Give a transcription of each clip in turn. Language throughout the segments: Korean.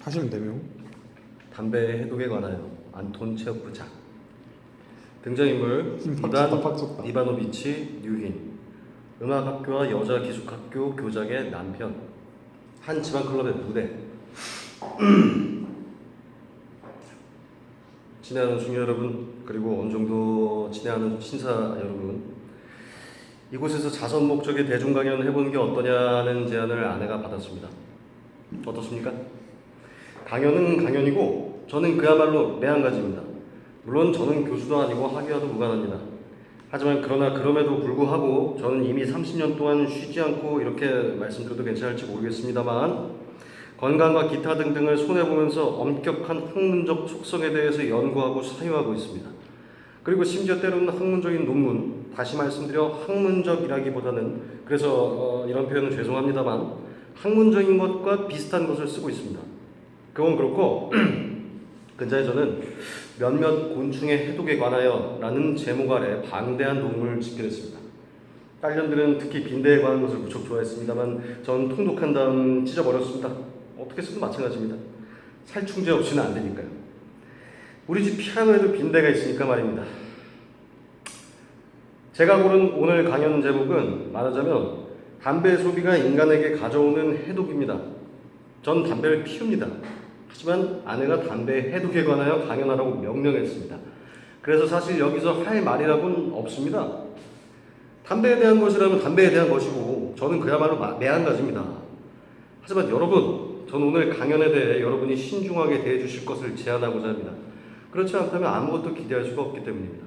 하시면 되며. 담배 해독에 관하여 안톤 체호프작. 등장인물 이바노비치 류힌. 음악학교와 여자기숙학교 교장의 남편. 한 지방클럽의 무대. 친애하는 중녀 여러분, 그리고 어느 정도 친애하는 신사 여러분, 이곳에서 자선 목적의 대중 강연을 해보는 게 어떠냐는 제안을 아내가 받았습니다. 어떻습니까? 강연은 강연이고 저는 그야말로 매한가지입니다. 물론 저는 교수도 아니고 학위와도 무관합니다. 하지만 그럼에도 불구하고 저는 이미 30년 동안 쉬지 않고 이렇게 말씀드려도 괜찮을지 모르겠습니다만 건강과 기타 등등을 손해보면서 엄격한 학문적 속성에 대해서 연구하고 사유하고 있습니다. 그리고 심지어 때로는 학문적인 논문, 다시 말씀드려 학문적이라기보다는, 그래서 이런 표현은 죄송합니다만 학문적인 것과 비슷한 것을 쓰고 있습니다. 그건 그렇고 근자에 저는 몇몇 곤충의 해독에 관하여 라는 제목 아래 방대한 논문을 집필했습니다. 딸년들은 특히 빈대에 관한 것을 무척 좋아했습니다만 전 통독한 다음 찢어버렸습니다. 어떻게 쓰든 마찬가지입니다. 살충제 없이는 안 되니까요. 우리 집 피아노에도 빈대가 있으니까 말입니다. 제가 고른 오늘 강연 제목은 말하자면 담배 소비가 인간에게 가져오는 해독입니다. 전 담배를 피웁니다. 하지만 아내가 담배 해독에 관하여 강연하라고 명령했습니다. 그래서 사실 여기서 할 말이라고는 없습니다. 담배에 대한 것이라면 담배에 대한 것이고 저는 그야말로 매한가지입니다. 하지만 여러분, 저는 오늘 강연에 대해 여러분이 신중하게 대해 주실 것을 제안하고자 합니다. 그렇지 않다면 아무것도 기대할 수가 없기 때문입니다.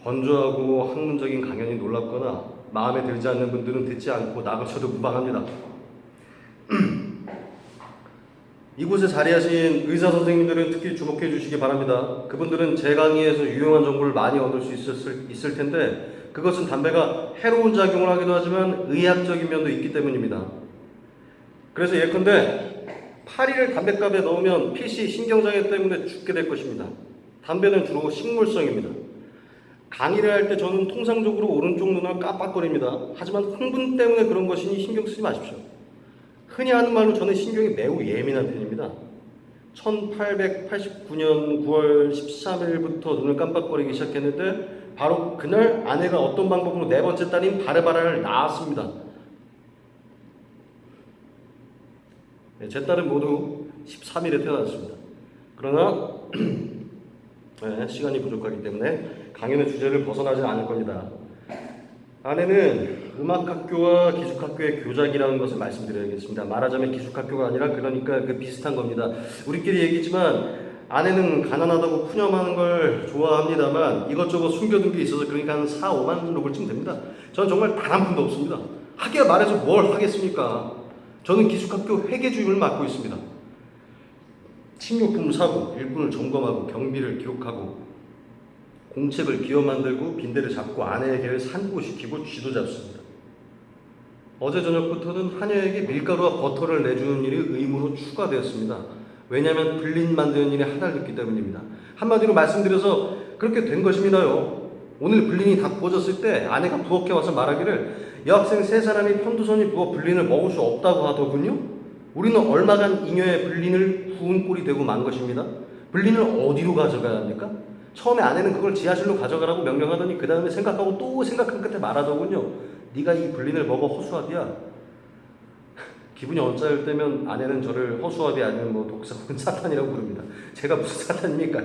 건조하고 학문적인 강연이 놀랍거나 마음에 들지 않는 분들은 듣지 않고 나가셔도 무방합니다. 이곳에 자리하신 의사 선생님들은 특히 주목해 주시기 바랍니다. 그분들은 제 강의에서 유용한 정보를 많이 얻을 수 있을 텐데 그것은 담배가 해로운 작용을 하기도 하지만 의학적인 면도 있기 때문입니다. 그래서 예컨대 파리를 담뱃갑에 넣으면 필시 신경장애 때문에 죽게 될 것입니다. 담배는 주로 식물성입니다. 강의를 할 때 저는 통상적으로 오른쪽 눈을 깜빡거립니다. 하지만 흥분 때문에 그런 것이니 신경 쓰지 마십시오. 흔히 하는 말로 저는 신경이 매우 예민한 편입니다. 1889년 9월 13일부터 눈을 깜빡거리기 시작했는데 바로 그날 아내가 어떤 방법으로 네 번째 딸인 바르바라를 낳았습니다. 제 딸은 모두 13일에 태어났습니다. 그러나 시간이 부족하기 때문에 강연의 주제를 벗어나지 않을 겁니다. 아내는 음악학교와 기숙학교의 교장이라는 것을 말씀드려야겠습니다. 말하자면 기숙학교가 아니라 그러니까 그 비슷한 겁니다. 우리끼리 얘기지만 아내는 가난하다고 푸념하는 걸 좋아합니다만 이것저것 숨겨둔 게 있어서 그러니까 한 4, 5만 루블쯤 됩니다. 저는 정말 단 한 푼도 없습니다. 하기야 말해서 뭘 하겠습니까? 저는 기숙학교 회계주임을 맡고 있습니다. 식료품을 사고 일꾼을 점검하고 경비를 기록하고 공책을 기어 만들고 빈대를 잡고 아내의 개를 산고시키고 쥐도 잡습니다. 어제 저녁부터는 하녀에게 밀가루와 버터를 내주는 일이 의무로 추가되었습니다. 왜냐하면 블린 만드는 일에 하달렸기 때문입니다. 한마디로 말씀드려서 그렇게 된 것입니다요. 오늘 블린이 다 구워졌을 때 아내가 부엌에 와서 말하기를 여학생 세 사람이 편두선이 부어 블린을 먹을 수 없다고 하더군요. 우리는 얼마간 잉여의 블린을 구운 꼴이 되고 만 것입니다. 블린을 어디로 가져가야 합니까? 처음에 아내는 그걸 지하실로 가져가라고 명령하더니 그 다음에 생각하고 또 생각한 끝에 말하더군요. 네가 이 블린을 먹어 허수아비야. 기분이 언짢을 때면 아내는 저를 허수아비 아니면 뭐 독사 혹은 사탄이라고 부릅니다. 제가 무슨 사탄입니까?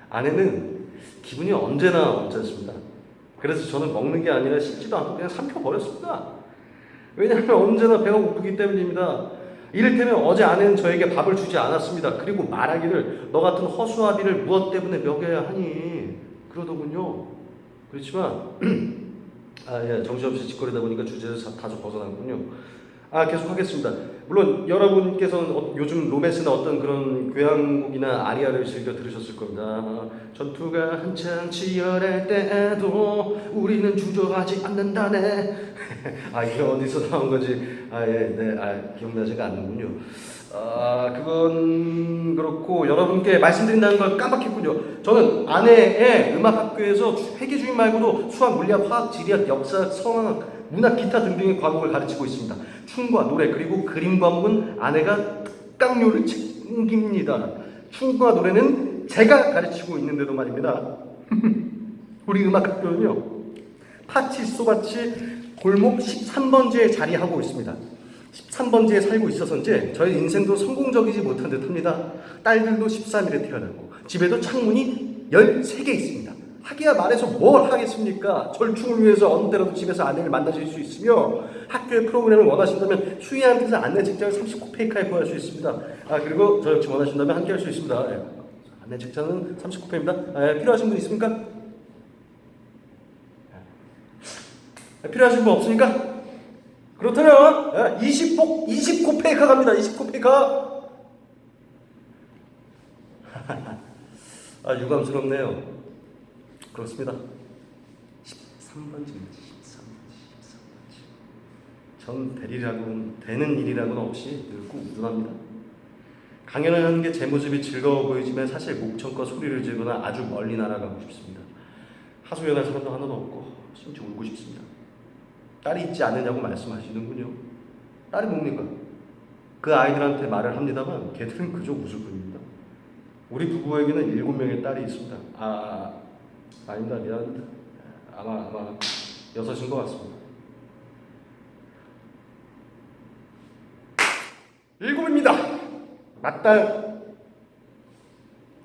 아내는 기분이 언제나 언짢습니다. 그래서 저는 먹는 게 아니라 씹지도 않고 그냥 삼켜버렸습니다. 왜냐하면 언제나 배가 고프기 때문입니다. 이를테면 어제 아내는 저에게 밥을 주지 않았습니다. 그리고 말하기를 너 같은 허수아비를 무엇 때문에 먹여야 하니 그러더군요. 그렇지만 정신없이 짓거리다 보니까 주제에서 다소 벗어나군요. 계속하겠습니다. 물론 여러분께서는 요즘 로맨스나 어떤 그런 교향곡이나 아리아를 즐겨 들으셨을 겁니다. 전투가 한창 치열할 때에도 우리는 주저하지 않는다네. 아, 이게 어디서 나온 건지 기억나지가 않는군요. 그건 그렇고 여러분께 말씀드린다는 걸 깜빡했군요. 저는 아내의 음악학교에서 회계주의 말고도 수학, 물리학, 화학, 지리학, 역사, 성악, 문학, 기타 등등의 과목을 가르치고 있습니다. 춤과 노래 그리고 그림 과목은 아내가 특강료를 챙깁니다. 춤과 노래는 제가 가르치고 있는데도 말입니다. 우리 음악학교는요, 파치 소바치 골목 13번지에 자리하고 있습니다. 13번지에 살고 있어서인지 저희 인생도 성공적이지 못한 듯합니다. 딸들도 13일에 태어나고 집에도 창문이 13개 있습니다. 하기야 말해서 뭘 하겠습니까? 절충을 위해서 어느 때라도 집에서 아내를 만나실 수 있으며 학교의 프로그램을 원하신다면 수의한테서 안내 책자를 39페이지에 구할 수 있습니다. 그리고 저 역시 원하신다면 함께 할 수 있습니다. 안내 책자는 39페이지입니다. 필요하신 분 있습니까? 필요하신 분 없습니까? 그렇다면 29페이카 갑니다. 29페이카. 유감스럽네요. 그렇습니다. 13번지입니다. 13번지. 전 되는 일이라고는 없이 늙고 우둔합니다. 강연을 하는 게 제 모습이 즐거워 보이지만 사실 목청껏 소리를 지르거나 아주 멀리 날아가고 싶습니다. 하소연할 사람도 하나도 없고 심지어 울고 싶습니다. 딸이 있지 않느냐고 말씀하시는군요. 딸이 뭡니까? 그 아이들한테 말을 합니다만 걔들은 그저 웃을 뿐입니다. 우리 부부에게는 7명의 딸이 있습니다. 아닙니다. 미안합니다. 아마 6인 것 같습니다. 7입니다. 맏딸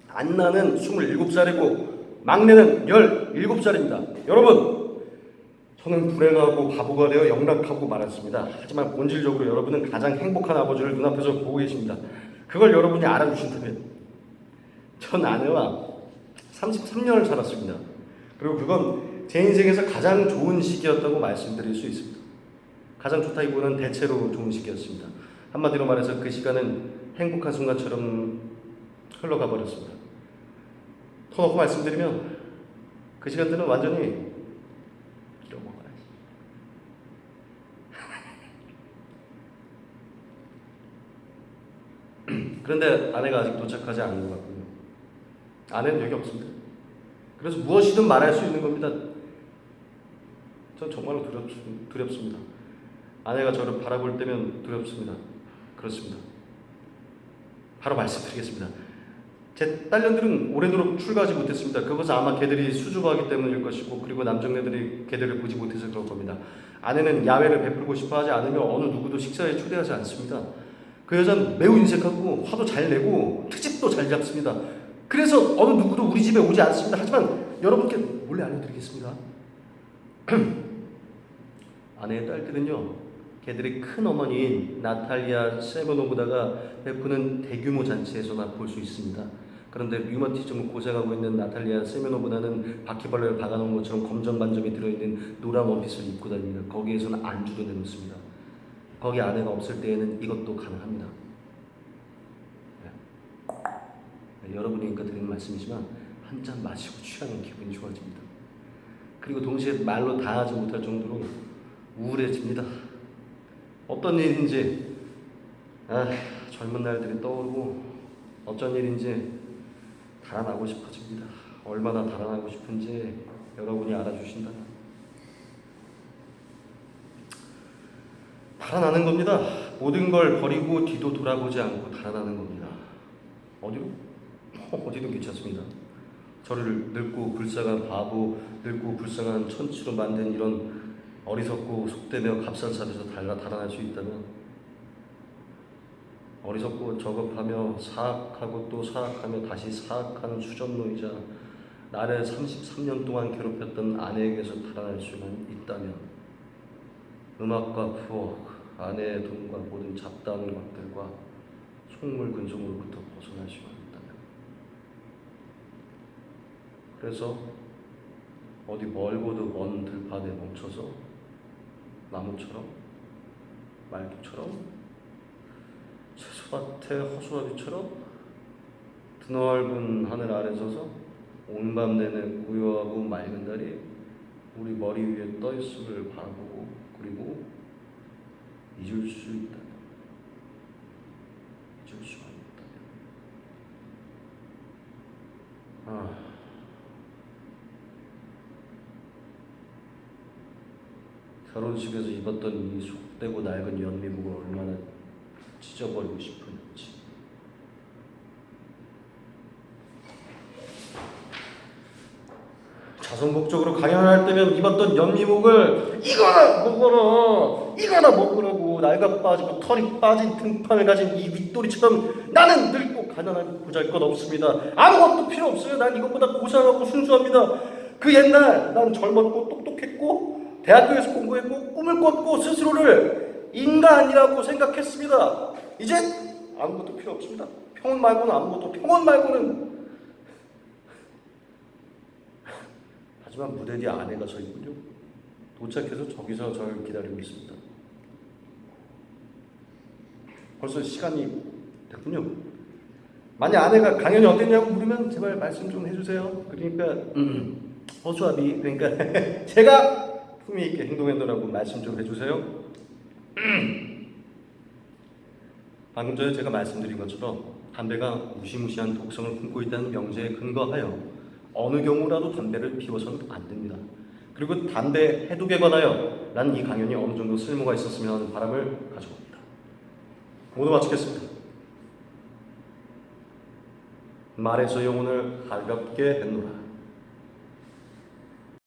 안나는 27살이고 막내는 17살입니다. 여러분, 저는 불행하고 바보가 되어 영락하고 말았습니다. 하지만 본질적으로 여러분은 가장 행복한 아버지를 눈앞에서 보고 계십니다. 그걸 여러분이 알아주신다면 전 아내와 33년을 살았습니다. 그리고 그건 제 인생에서 가장 좋은 시기였다고 말씀드릴 수 있습니다. 가장 좋다기보다는 대체로 좋은 시기였습니다. 한마디로 말해서 그 시간은 행복한 순간처럼 흘러가 버렸습니다. 더 놓고 말씀드리면 그 시간들은 완전히 그런데 아내가 아직 도착하지 않은 것 같군요. 아내는 여기 없습니다. 그래서 무엇이든 말할 수 있는 겁니다. 전 정말로 두렵습니다. 아내가 저를 바라볼 때면 두렵습니다. 그렇습니다. 바로 말씀드리겠습니다. 제 딸년들은 오래도록 출가하지 못했습니다. 그것은 아마 걔들이 수줍어하기 때문일 것이고 그리고 남정네들이 걔들을 보지 못해서 그럴 겁니다. 아내는 야외를 베풀고 싶어하지 않으며 어느 누구도 식사에 초대하지 않습니다. 그 여자는 매우 인색하고 화도 잘 내고 트집도 잘 잡습니다. 그래서 어느 누구도 우리 집에 오지 않습니다. 하지만 여러분께 몰래 알려드리겠습니다. 아내의 딸들은요, 걔들의 큰 어머니인 나탈리아 세모노보다가 베푸는 대규모 잔치에서 맛볼 수 있습니다. 그런데 류마티즘을 고생하고 있는 나탈리아 세모노보다는 바퀴벌레를 박아놓은 것처럼 검정 반점이 들어있는 노란 원피스를 입고 다닙니다. 거기에서는 안주도 내놓습니다. 거기 아내가 없을 때에는 이것도 가능합니다. 여러분이니까 드리는 말씀이지만 한 잔 마시고 취하면 기분이 좋아집니다. 그리고 동시에 말로 다 하지 못할 정도로 우울해집니다. 어떤 일인지 젊은 날들이 떠오르고 어쩐 일인지 달아나고 싶어집니다. 얼마나 달아나고 싶은지 여러분이 알아주신다면 달아나는 겁니다. 모든 걸 버리고 뒤도 돌아보지 않고 달아나는 겁니다. 어디로? 어디든 괜찮습니다. 저를 늙고 불쌍한 바보, 늙고 불쌍한 천치로 만든 이런 어리석고 속되며 값싼 삶에서 달아날 수 있다면, 어리석고 저급하며 사악하고 또 사악하며 다시 사악하는 수전노이자 나를 33년 동안 괴롭혔던 아내에게서 달아날 수만 있다면, 음악과 부엌, 아내의 돈과 모든 잡다한 것들과 속물 근성으로부터 벗어날 수만 있다면, 그래서 어디 멀고도 먼 들판에 멈춰서 나무처럼 말뚝처럼 텃밭의 허수아비처럼 드넓은 하늘 아래 서서 온밤 내내 고요하고 맑은 달이 우리 머리 위에 떠 있음을 바라보고 그리고 잊을 수 있다면, 잊을 수가 있다면, 결혼식에서 입었던 이 속되고 낡은 연미복을 얼마나 찢어버리고 싶은지. 자선목적으로 강연을 할 때면 입었던 연미복을 이거나 먹어라, 이거나 먹으라고 낡아 빠지고 털이 빠진 등판을 가진 이 윗돌이처럼 나는 늙고 가난한 보잘것 없습니다. 아무것도 필요 없어요. 난 이것보다 고상하고 순수합니다. 그 옛날 난 젊었고 똑똑했고 대학교에서 공부했고 꿈을 꿨고 스스로를 인간이라고 생각했습니다. 이제 아무것도 필요 없습니다. 평온 말고는 아무것도, 평온 말고는. 하지만 무대 뒤에 아내가 서 있군요. 도착해서 저기서 저를 기다리고 있습니다. 벌써 시간이 됐군요. 만약 아내가 강연이 어땠냐고 물으면 제발 말씀 좀 해주세요. 그러니까 허수아비, 그러니까 제가 품위 있게 행동했노라고 말씀 좀 해주세요. 방금 전에 제가 말씀드린 것처럼 담배가 무시무시한 독성을 품고 있다는 명제에 근거하여 어느 경우라도 담배를 피워서는 안 됩니다. 그리고 담배 해독에 관하여 난 이 강연이 어느 정도 쓸모가 있었으면 하는 바람을 가져옵니다. 모두 마치겠습니다. 말에서 영혼을 가볍게 했노라.